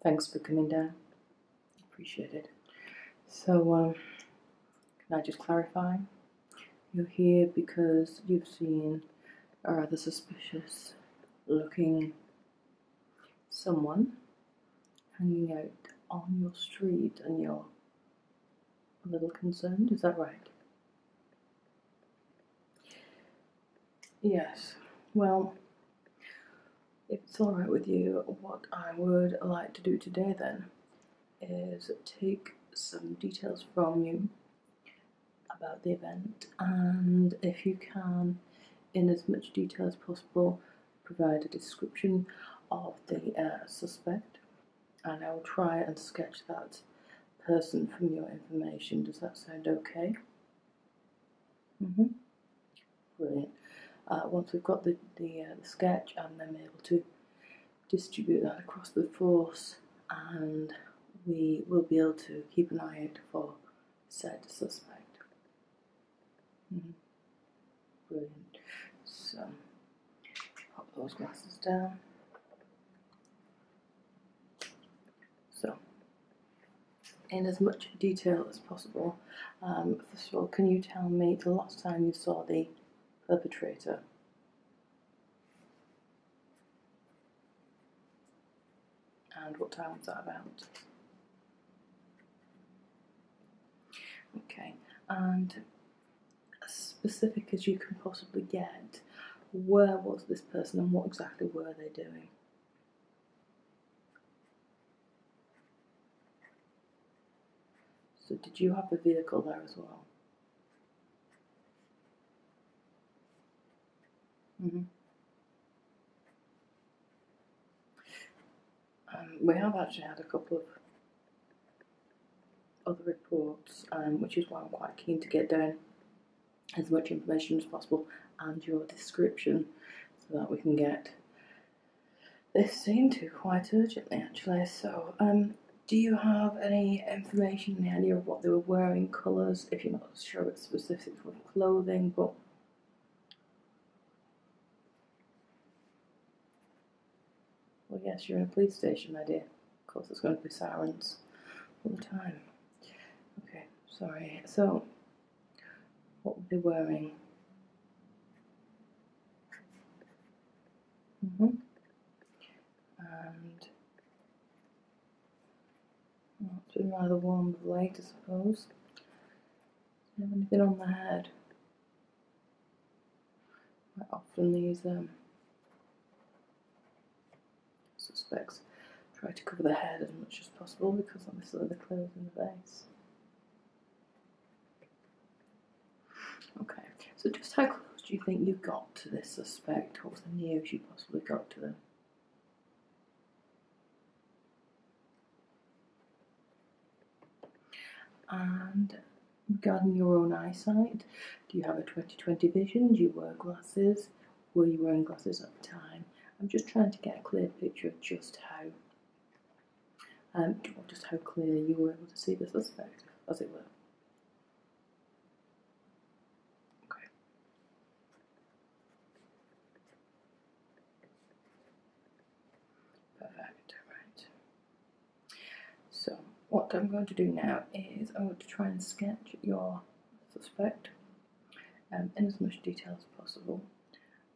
Thanks for coming down. Appreciate it. So, can I just clarify? You're here because you've seen a rather suspicious looking someone hanging out on your street and you're a little concerned, is that right? Yes. Well, if it's alright with you, what I would like to do today then is take some details from you about the event, and if you can, in as much detail as possible, provide a description of the suspect, and I will try and sketch that person from your information. Does that sound okay? Brilliant. Once we've got the sketch, I'm then able to distribute that across the force, and we will be able to keep an eye out for said suspect. Brilliant. So, pop those glasses down. So, in as much detail as possible, first of all, can you tell me the last time you saw the perpetrator? And what time was that about? Okay, and as specific as you can possibly get, where was this person and what exactly were they doing? So did you have a vehicle there as well? We have actually had a couple of other reports, which is why I'm quite keen to get down as much information as possible and your description so that we can get this seen to quite urgently, actually. So, do you have any information, any idea of what they were wearing, colours, if you're not sure it's specific for clothing, but well, yes, you're in a police station, my dear. Of course, there's going to be sirens all the time. Okay, sorry. So, what were they wearing? And well, it's been rather warm of late, I suppose. Do you have anything on the head? Quite often these suspects try to cover the head as much as possible because obviously they're closing the face. Okay, so just how close do you think you got to this suspect? What was the nearest you possibly got to them? And regarding your own eyesight, do you have a 20/20 vision? Do you wear glasses? Were you wearing glasses at the time? I'm just trying to get a clear picture of just how clear you were able to see the suspect, as it were. Okay. Perfect. Right. So, what I'm going to do now is I'm going to try and sketch your suspect in as much detail as possible,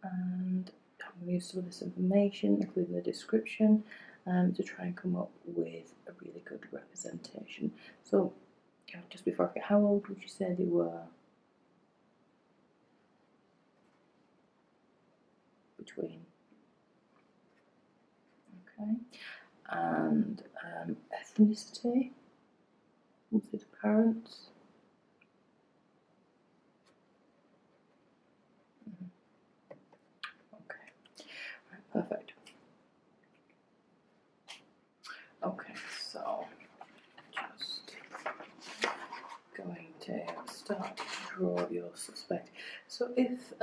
and I'm going to use some of this information, including the description, to try and come up with a really good representation. So, just before I forget, how old would you say they were? Between. Okay. And ethnicity? Was it parents? Okay. Right, perfect. Okay, so just going to start to draw your suspect. So if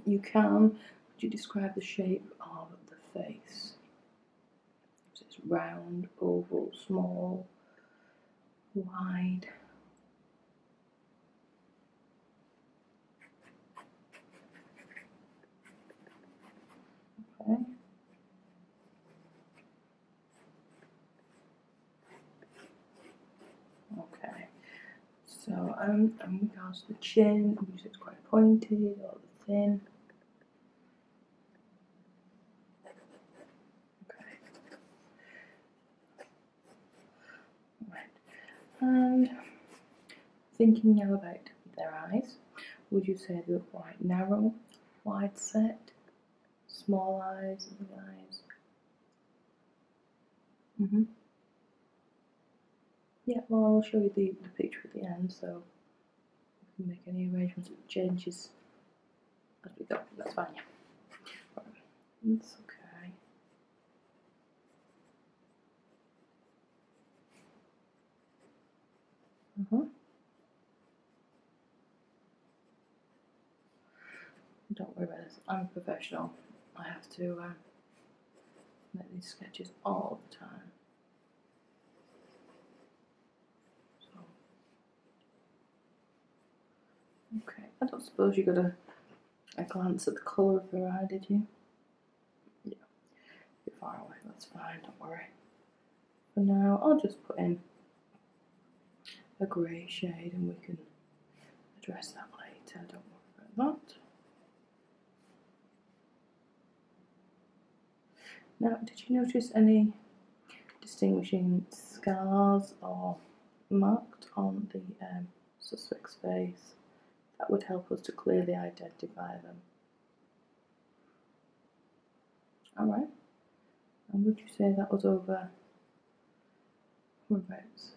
you can, would you describe the shape of the face? So it's round, oval, small, wide. Okay. So, in regards to the chin, usually it's quite pointed or thin. Okay. Right. And thinking now about their eyes, would you say they're quite narrow, wide set, small eyes, big eyes? Yeah, well, I'll show you the picture at the end, so we can make any arrangements or changes as we go. That's fine, yeah. Right. That's okay. Don't worry about this. I'm a professional. I have to make these sketches all the time. So, okay. I don't suppose you got a glance at the colour of your eye, did you? Yeah. You're far away. That's fine. Don't worry. For now, I'll just put in a grey shade, and we can address that later. Don't worry about that. Now, did you notice any distinguishing scars or marked on the suspect's face that would help us to clearly identify them? Alright. And would you say that was over whereabouts?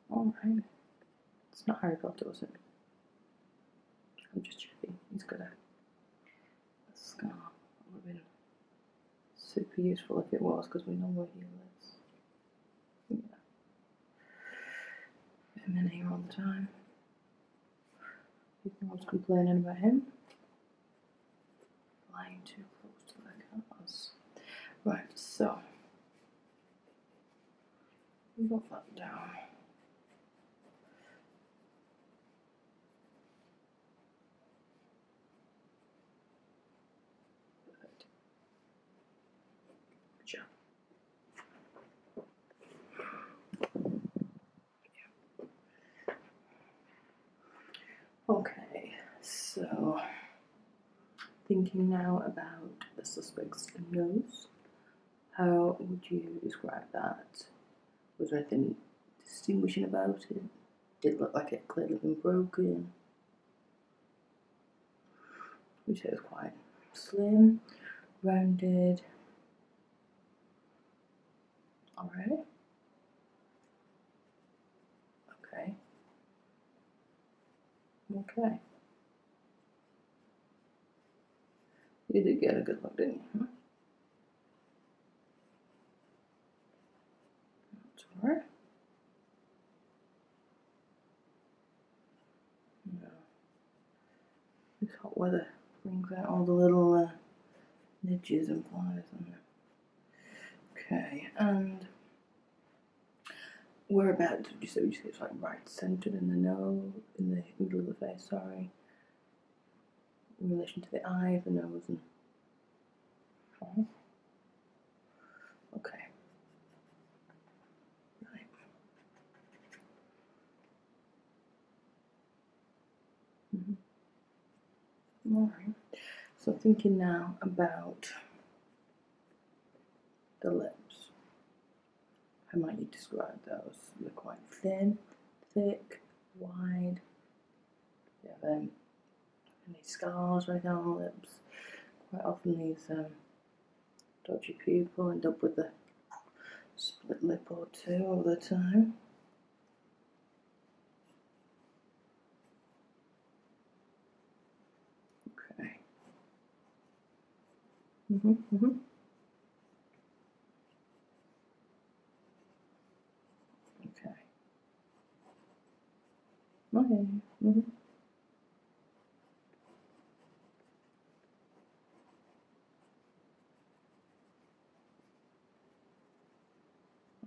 Alright. It's not Harry Potter, was it? I'm just checking. He's got a scar. That would have been super useful if it was, because we know where he lives. Yeah. I'm in here all the time. People always complaining about him flying too close to the cars. Right, so we got that down. Perfect. Good job. Okay, so thinking now about the suspect's nose, how would you describe that? Was there anything distinguishing about it? Did it look like it had clearly been broken? Would you say it was quite slim, rounded? Alright. Okay. Okay. You did get a good look, didn't you? That's alright. Yeah. This hot weather brings out all the little nidges and flies on it. Okay, and whereabouts would you say it's like right centered in the nose, in the middle of the face, sorry, in relation to the eye, the nose, and okay. Right. Alright. So thinking now about the lips. How might you describe those? They're quite thin, thick, wide. Do you have any scars right now on the lips? Quite often these dodgy people end up with a split lip or two all the time. Okay. Okay. Okay.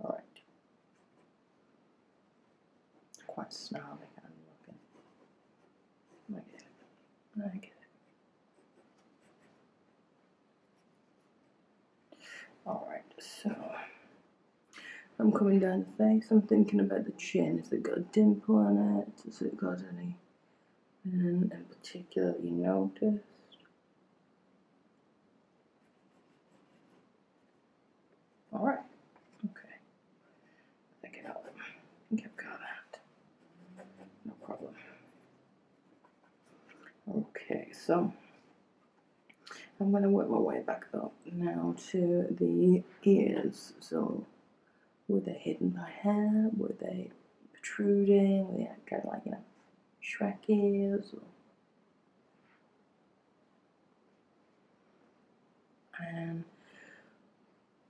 Alright. Quite snarly kind of looking. I get it. I get it. Alright, so I'm coming down the face. I'm thinking about the chin. Has it got a dimple on it? Has it got any in particular that you noticed? Alright. Okay. Take it out. I think I've got that. No problem. Okay, so I'm going to work my way back up now to the ears. So, were they hidden by hair? Were they protruding? Were they kind of like, you know, Shrek ears? And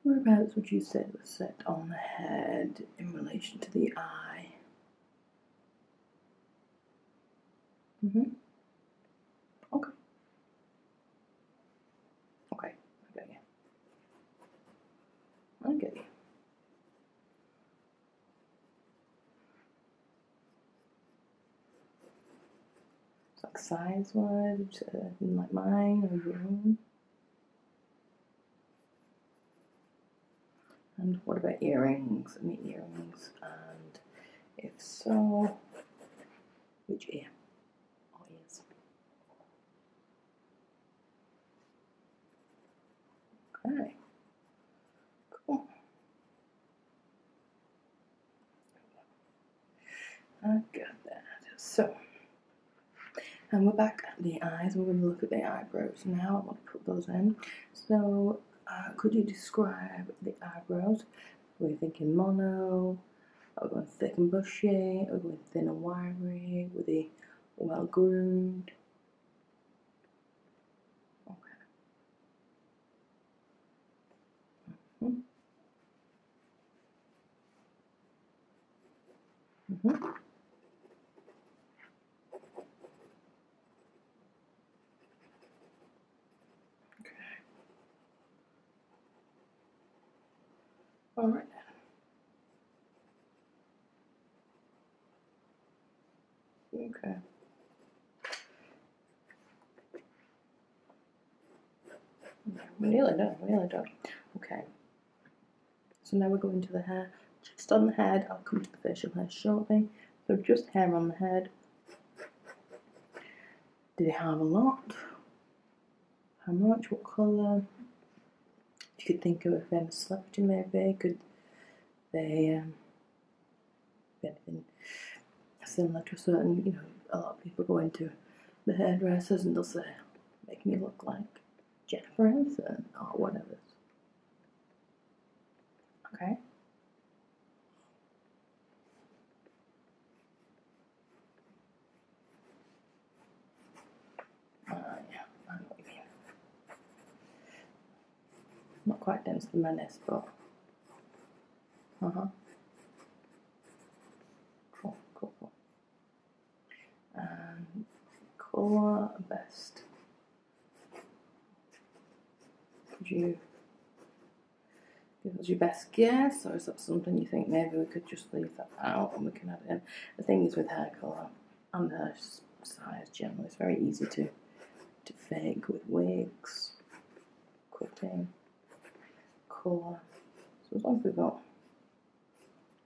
whereabouts would you say was set on the head in relation to the eye? Okay. Okay, I get you. I get you. It's like size-wise, like mine or your own? And what about earrings? Any earrings? And if so, which ear or ears? Okay, cool. I got that. So, and we're back at the eyes. We're going to look at the eyebrows now. I want to put those in. So, could you describe the eyebrows? Were you thinking mono? Are we going thick and bushy? Are we going thin and wiry? Were they well groomed? Okay. Okay. All right. Okay. We're nearly done. We're nearly done. Okay. So now we're going to the hair. Just on the head. I'll come to the facial hair shortly. So just hair on the head. Did it have a lot? How much? What colour? If you could think of a famous celebrity, maybe could they be anything similar to a certain, you know, a lot of people go into the hairdressers and they'll say, make me look like Jennifer Aniston or whatever. Okay. Yeah, I know what you mean. Not quite dense the menace, but cool. And colour best. Could you give us your best guess, or is that something you think maybe we could just leave that out and we can add it in? The thing is with hair colour and hair size generally, it's very easy to fake with wigs, cutting, colour. So as long as we've got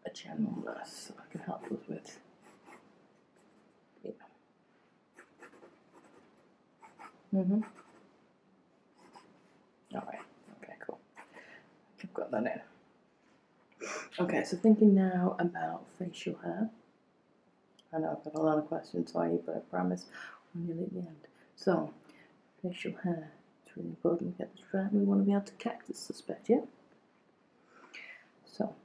a general nurse that can help us with, yeah. Alright, okay, cool. I've got that in. Okay, so thinking now about facial hair. I know I've got a lot of questions for you, but I promise we're nearly at the end. So, facial hair. It's really important to get this right. We want to be able to catch this suspect, yeah? So,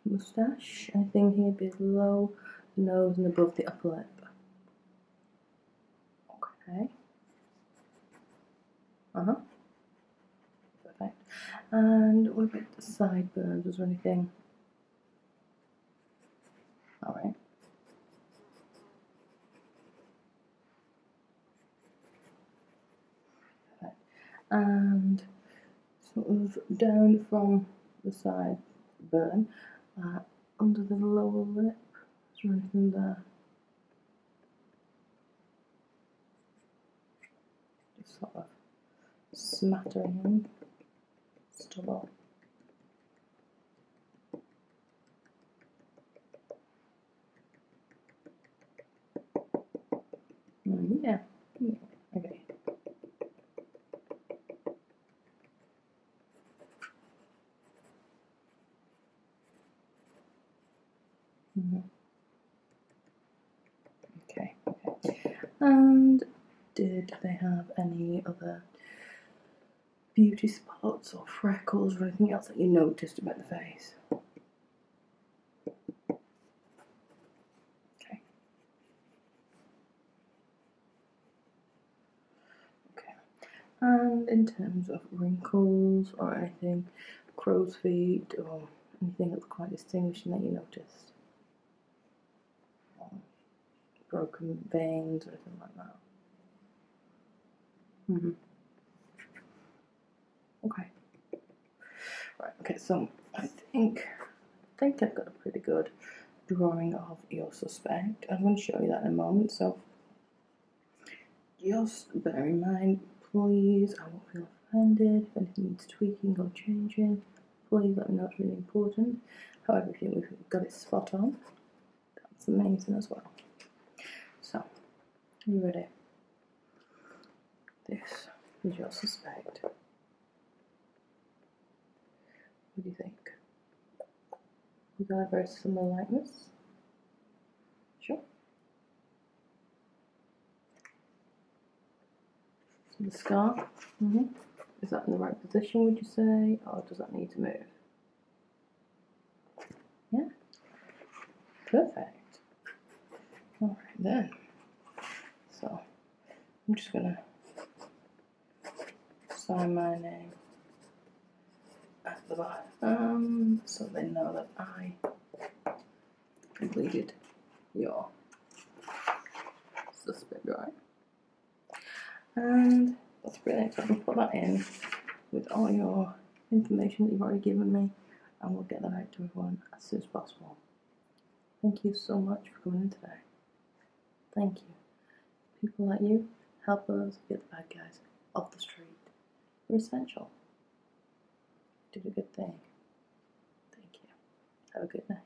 moustache. Anything here below the nose and above the upper lip? Okay. Perfect. And what about the sideburns? Was there anything? Alright. Perfect. And sort of down from the sideburn, under the lower lip. Is there anything there? Just sort of smattering in. Stubble. Okay, okay. And did they have any other beauty spots or freckles or anything else that you noticed about the face? Okay. Okay. And in terms of wrinkles or anything, crow's feet or anything that's quite distinguishing that you noticed? Or broken veins or anything like that? Okay. Right, okay, so I think I've got a pretty good drawing of your suspect. I'm going to show you that in a moment, so just bear in mind, please, I won't feel offended if anything needs tweaking or changing. Please let me know, it's really important. However, if you've got it spot on, that's amazing as well. So, are you ready? This is your suspect. What do you think? You got a very similar likeness? Sure. So the scar, is that in the right position, would you say, or does that need to move? Yeah? Perfect. Alright then. So, I'm just gonna sign my name at the bottom, so they know that I completed your suspect, right? And that's brilliant. So I can put that in with all your information that you've already given me, and we'll get that out to everyone as soon as possible. Thank you so much for coming in today. Thank you. People like you help us get the bad guys off the street. You're essential. Did a good thing. Thank you. Have a good night.